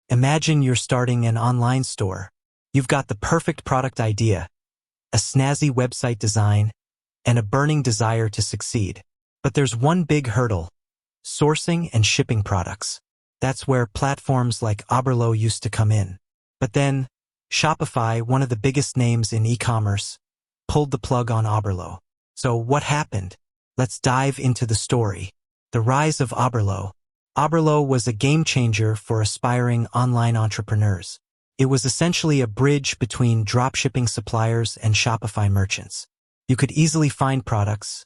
Imagine you're starting an online store. You've got the perfect product idea, a snazzy website design, and a burning desire to succeed. But there's one big hurdle: sourcing and shipping products. That's where platforms like Oberlo used to come in. But then, Shopify, one of the biggest names in e-commerce, pulled the plug on Oberlo. So what happened? Let's dive into the story. The rise of Oberlo. Oberlo was a game-changer for aspiring online entrepreneurs. It was essentially a bridge between dropshipping suppliers and Shopify merchants. You could easily find products,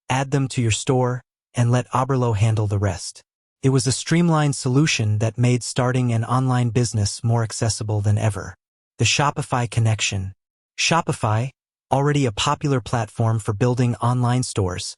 add them to your store, and let Oberlo handle the rest. It was a streamlined solution that made starting an online business more accessible than ever. The Shopify connection. Shopify, already a popular platform for building online stores,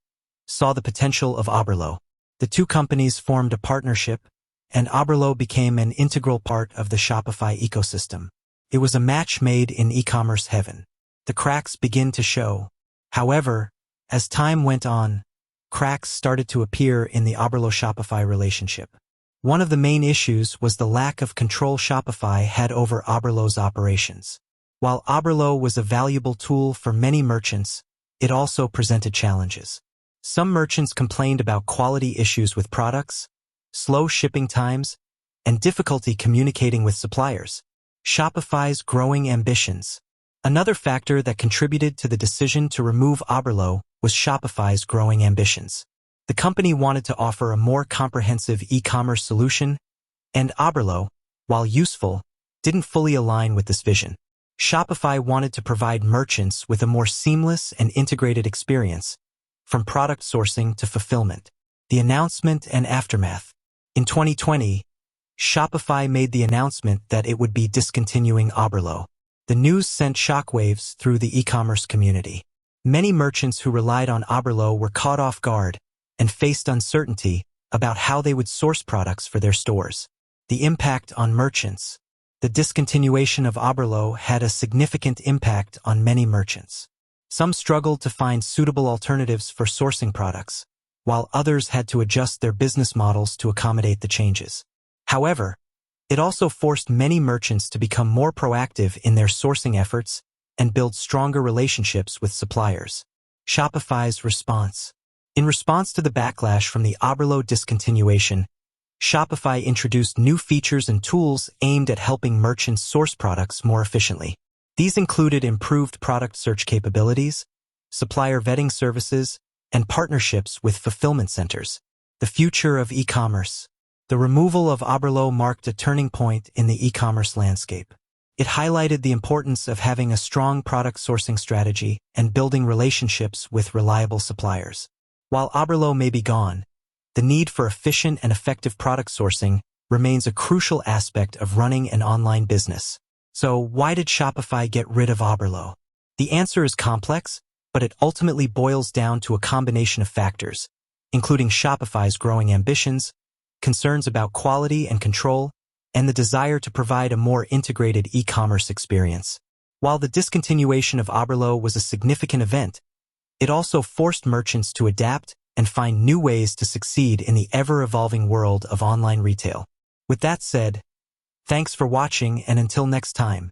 saw the potential of Oberlo. The two companies formed a partnership, and Oberlo became an integral part of the Shopify ecosystem. It was a match made in e-commerce heaven. The cracks begin to show. However, as time went on, cracks started to appear in the Oberlo-Shopify relationship. One of the main issues was the lack of control Shopify had over Oberlo's operations. While Oberlo was a valuable tool for many merchants, it also presented challenges. Some merchants complained about quality issues with products, slow shipping times, and difficulty communicating with suppliers. Shopify's growing ambitions. Another factor that contributed to the decision to remove Oberlo was Shopify's growing ambitions. The company wanted to offer a more comprehensive e-commerce solution, and Oberlo, while useful, didn't fully align with this vision. Shopify wanted to provide merchants with a more seamless and integrated experience, from product sourcing to fulfillment. The announcement and aftermath. In 2020, Shopify made the announcement that it would be discontinuing Oberlo. The news sent shockwaves through the e-commerce community. Many merchants who relied on Oberlo were caught off guard and faced uncertainty about how they would source products for their stores. The impact on merchants. The discontinuation of Oberlo had a significant impact on many merchants. Some struggled to find suitable alternatives for sourcing products, while others had to adjust their business models to accommodate the changes. However, it also forced many merchants to become more proactive in their sourcing efforts and build stronger relationships with suppliers. Shopify's response. In response to the backlash from the Oberlo discontinuation, Shopify introduced new features and tools aimed at helping merchants source products more efficiently. These included improved product search capabilities, supplier vetting services, and partnerships with fulfillment centers. The future of e-commerce. The removal of Oberlo marked a turning point in the e-commerce landscape. It highlighted the importance of having a strong product sourcing strategy and building relationships with reliable suppliers. While Oberlo may be gone, the need for efficient and effective product sourcing remains a crucial aspect of running an online business. So why did Shopify get rid of Oberlo? The answer is complex, but it ultimately boils down to a combination of factors, including Shopify's growing ambitions, concerns about quality and control, and the desire to provide a more integrated e-commerce experience. While the discontinuation of Oberlo was a significant event, it also forced merchants to adapt and find new ways to succeed in the ever-evolving world of online retail. With that said, thanks for watching, and until next time.